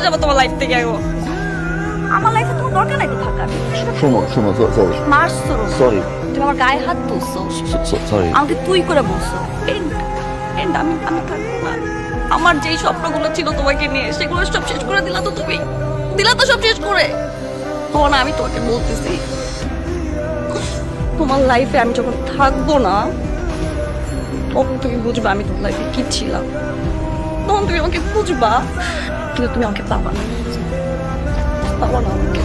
যাবো তোমার লাইফ থেকে এখন। আমার লাইফে তোমার দরকার নাই তো থাকার। শোনো সরি মারছো, সরি তুমি আমার গায়ে হাত তুলছো, সরি আমাকে তুই করে বলছো। আমি থাকবো না। আমার যেই স্বপ্নগুলো ছিল তোমাকে নিয়ে, সেগুলো সব শেষ করে দিলা তো তুমি। দিলা তো সব শেষ করে। তোমার না, আমি তোমাকে বলতেছি, তোমার লাইফে আমি যখন থাকবো না, তখন তুমি বুঝবা আমি তোমার লাইফে কি ছিলাম। তখন তুমি আমাকে বুঝবা, কিন্তু তুমি আমাকে পাবা না, পাবা না আমাকে।